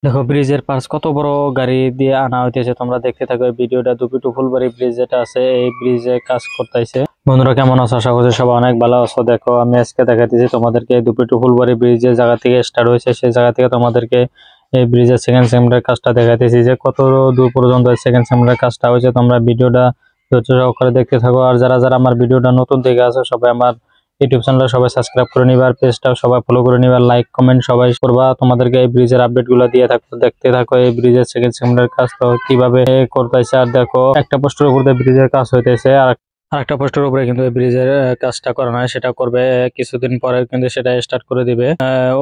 দেখো ব্রিজের পাশ কত বড় গাড়ি দিয়ে আনা হইতেছে, তোমরা দেখতে থাকো এই ভিডিওটা। দুপিটু ফুলবাড়ি ব্রিজ যেটা আছে, এই ব্রিজে কাজ করতেছে। বন্ধুরা কেমন আছো? আশা করছি সবাই অনেক ভালো আছো। দেখো আমি আজকে দেখাইতেছি তোমাদেরকে দুপিটু ফুলবাড়ি ব্রিজ যে জায়গা থেকে স্টার্ট হয়েছে, সেই জায়গা থেকে তোমাদেরকে এই ব্রিজের সেকেন্ড সেগমেন্টের কাজটা দেখাইতেছি, যে কত দূর পর্যন্ত সেকেন্ড সেগমেন্টের কাজটা হয়েছে। তোমরা ভিডিওটা ধৈর্য সহকারে দেখতে থাকো। আর যারা যারা আমার ভিডিওটা নতুন দেখে আছো, সবাই আমার ইউটিউব চ্যানেলটা সবাই সাবস্ক্রাইব করে নিবা, আর পেজটা সবাই ফলো করে নিবা, লাইক কমেন্ট সবাই করবা। তোমাদেরকে এই ব্রিজের আপডেট গুলো দিয়ে থাকো, দেখতে থাকো এই ব্রিজের সেকেন্ড সেগমেন্টের কাজ তো কিভাবে করতেছে। আর দেখো একটা পোস্টের উপর দিয়ে ব্রিজের কাজ হইতেছে, আর একটা পোস্টের উপরে কিন্তু এই ব্রিজের কাজটা করা নয়, সেটা করবে কিছুদিন পরে, কিন্তু সেটা স্টার্ট করে দিবে।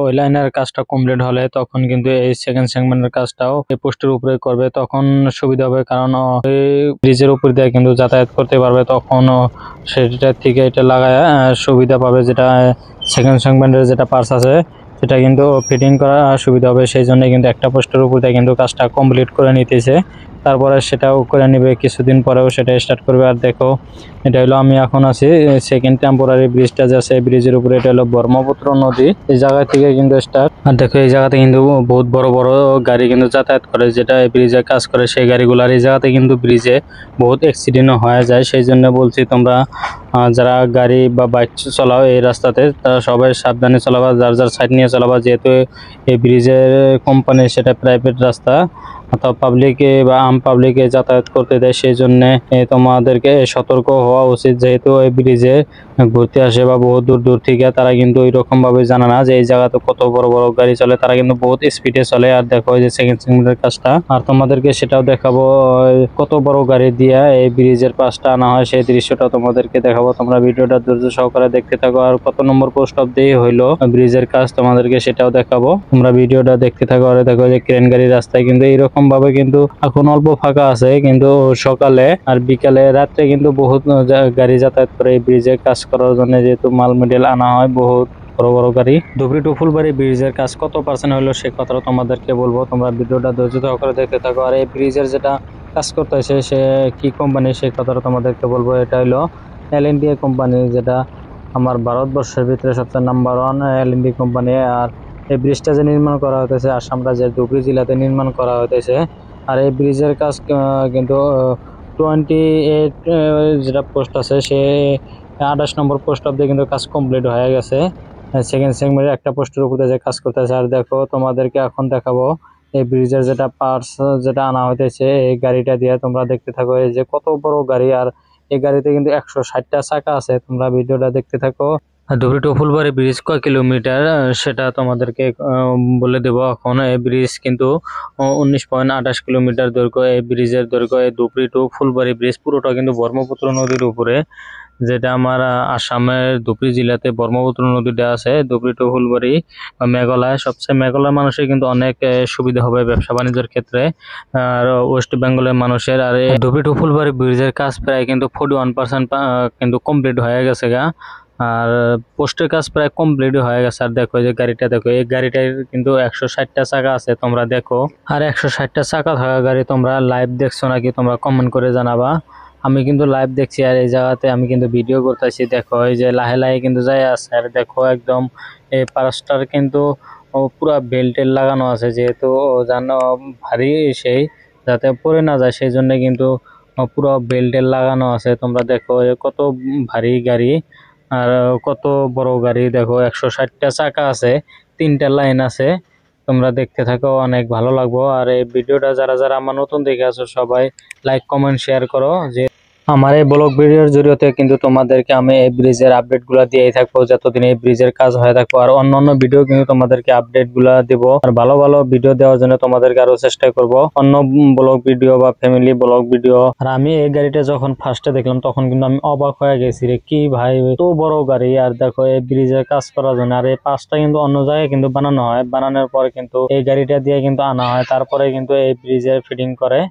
ওই লাইনের কাজটা কমপ্লিট হলে তখন কিন্তু এই সেকেন্ড সেগমেন্টের কাজটাও এই পোস্টের উপরে করবে, তখন সুবিধা হবে। কারণ এই ব্রিজের উপর দিয়ে কিন্তু যাতায়াত করতে পারবে, তখন সেটা থেকে এটা লাগায় সুবিধা পাবে। যেটা সেকেন্ড সেগমেন্টের যেটা পার্টস আছে সেটা কিন্তু ফিটিং করা সুবিধা হবে। সেই জন্য কিন্তু একটা পোস্টের উপর দিয়ে কিন্তু কাজটা কমপ্লিট করে নিতেছে, তারপরে সেটাও করে নিবে, কিছুদিন পরেও সেটা স্টার্ট করবে। আর দেখো এটা হলো আমি এখন আছি সেকেন্ড টেম্পোরারি ব্রিজটা যে আছে, এই ব্রিজের উপরে। এটা হলো ব্রহ্মপুত্র নদী, এই জায়গা থেকে কিন্তু স্টার্ট। আর দেখো এই জায়গাতে কিন্তু বহুত বড় বড় গাড়ি কিন্তু যাতায়াত করে, যেটা এই ব্রিজে কাজ করে সেই গাড়িগুলার। এই জায়গাতে কিন্তু ব্রিজে বহুত অ্যাক্সিডেন্টও হয়ে যায়। সেই জন্য বলছি তোমরা যারা গাড়ি বা বাইক চালাও এই রাস্তাতে, তারা সবাই সাবধানে চালাবা, যার যার সাইড নিয়ে চালাবা। যেহেতু এই ব্রিজের কোম্পানি সেটা প্রাইভেট রাস্তা, অথবা পাবলিকে বা আম পাবলিকে যাতায়াত করতে দেয়, সেই জন্য তোমাদেরকে সতর্ক হওয়া উচিত। যেহেতু এই ব্রিজে ঘুরতে আসে বা বহুত দূর দূর থেকে, তারা কিন্তু ওই রকম ভাবে জানে না যে এই জায়গাতে কত বড় বড় গাড়ি চলে, তারা কিন্তু বহুত স্পিডে চলে। আর দেখো এই যে সেকেন্ড সেগমেন্টের কাজটা, আর তোমাদেরকে সেটাও দেখাবো কত বড় গাড়ি দিয়ে এই ব্রিজের পাশটা আনা হয়, সেই দৃশ্যটা তোমাদেরকে দেখাবো। তোমরা ভিডিওটা ধৈর্য সহকারে দেখতে থাকো। আর কত নম্বর পোস্ট অফ দিয়ে হইলো ব্রিজের কাজ, তোমাদেরকে সেটাও দেখাবো। তোমরা ভিডিওটা দেখতে থাকো। আর দেখো যে ক্রেন গাড়ি রাস্তায় কিন্তু এইরকম ভাবে কিন্তু এখন অল্প ফাঁকা আছে, কিন্তু সকালে আর বিকালে রাত্রে কিন্তু বহুত গাড়ি যাতায়াত করে এই ব্রিজে কাজ করার জন্য। যেহেতু মাল মেটেরিয়াল আনা হয় বহুত বড় বড় গাড়ি। ধুবড়ী টু ফুলবাড়ি ব্রিজের কাজ কত পার্সেন্ট হলো সে কথাটা তোমাদেরকে বলবো, তোমরা ভিডিওটা ধৈর্য সহকারে দেখতে থাকো। আর এই ব্রিজের যেটা কাজ করতেছে সে কি কোম্পানি সেই কথাটা তোমাদেরকে বলবো। এটা হলো L&T কোম্পানি, যেটা আমার ভারতবর্ষের ভিতরে সবচেয়ে নাম্বার ওয়ান L&T কোম্পানি। আর এই ব্রিজটা যে নির্মাণ করা হতেছে আসাম রাজ্যের ধুবড়ী জেলাতে নির্মাণ করা হতেছে। আর এই ব্রিজের কাজ কিন্তু 28 যেটা পোস্ট আছে, সে 28 নম্বর পোস্ট অব্দি কিন্তু কাজ কমপ্লিট হয়ে গেছে। সেকেন্ড সেগমেন্টের একটা পোস্টের উপরে যে কাজ করতেছে। আর দেখো তোমাদেরকে এখন দেখাবো এই ব্রিজের যেটা পার্টস যেটা আনা হইতেছে এই গাড়িটা দিয়ে। তোমরা দেখতে থাকো এই যে কত বড় গাড়ি, আর এই গাড়িতে কিন্তু 160টা চাকা আছে। তোমরা ভিডিওটা দেখতে থাকো। ধুবড়ী টু ফুলবাড়ি ব্রিজ কয় কিলোমিটার সেটা তোমাদেরকে বলে দেব এখন। এই ব্রিজ কিন্তু 19.28 কিলোমিটার দৈর্ঘ্য। এই ব্রিজের দৈর্ঘ্য এই ধুবড়ী টু ফুলবাড়ি ব্রিজ পুরোটা কিন্তু ব্রহ্মপুত্র নদীর উপরে, যেটা আমার আসামের ধুবড়ী জেলাতে ব্রহ্মপুত্র নদীটা আছে। ধুবড়ী টু ফুলবাড়ি মেঘালয়, সবচেয়ে মেঘালয় মানুষের কিন্তু অনেক সুবিধা হবে ব্যবসা বাণিজ্যের ক্ষেত্রে, আর ওয়েস্ট বেঙ্গলের মানুষের। আর এই ধুবড়ী টু ফুলবাড়ি ব্রিজের কাজ প্রায় কিন্তু 41% কিন্তু কমপ্লিট হয়ে গেছে গা, আর পোস্টের কাজ প্রায় কমপ্লিট হয়ে গেছে। আর দেখো যে গাড়িটা দেখো, এই গাড়িটার কিন্তু 160টা চাকা আছে, তোমরা দেখো। আর 160টা চাকা থাকা গাড়ি তোমরা লাইভ দেখছো নাকি তোমরা কমেন্ট করে জানাবা। আমি কিন্তু লাইভ দেখছি, আর এই জায়গাতে আমি কিন্তু ভিডিও করতেছি। দেখো এই যে লাহে লাহে কিন্তু যাই আছে। আর দেখো একদম এই পাঁচটার কিন্তু পুরা বেল্টের লাগানো আছে, যেহেতু জানো ভারী, সেই যাতে পড়ে না যায় সেই জন্য কিন্তু পুরো বেল্টের লাগানো আছে। তোমরা দেখো কত ভারী গাড়ি, আর কত বড় গাড়ি। দেখো 160টা চাকা আছে, 3টা লাইন আছে। তোমরা দেখতে থাকো, অনেক ভালো লাগবো। আর এই ভিডিওটা যারা যারা আমার নতুন দেখে আছো সবাই লাইক কমেন্ট শেয়ার করো। যে আমার এই ব্লগ ভিডিওর জরিয়তে কিন্তু তোমাদেরকে আমি এই ব্রিজের আপডেট গুলা দিয়েই থাকবো, যতদিন এই ব্রিজের কাজ হয়ে থাকবো। আর অন্যান্য ভিডিও কিন্তু তোমাদেরকে আপডেট গুলা দিব, আর ভালো ভালো ভিডিও দেওয়ার জন্য তোমাদেরকে আরো চেষ্টা করব, অন্য ব্লগ ভিডিও বা ফ্যামিলি ব্লগ ভিডিও। আর আমি এই গাড়িটা যখন ফার্স্টে দেখলাম তখন কিন্তু আমি অবাক হয়ে গেছি, রে কি ভাই এত বড় গাড়ি। আর দেখো এই ব্রিজের কাজ করার জন্য, আর এই পাশটা কিন্তু অন্য জায়গায় কিন্তু বানানো হয়, বানানোর পরে কিন্তু এই গাড়িটা দিয়ে কিন্তু আনা হয়, তারপরে কিন্তু এই ব্রিজের ফিটিং করে।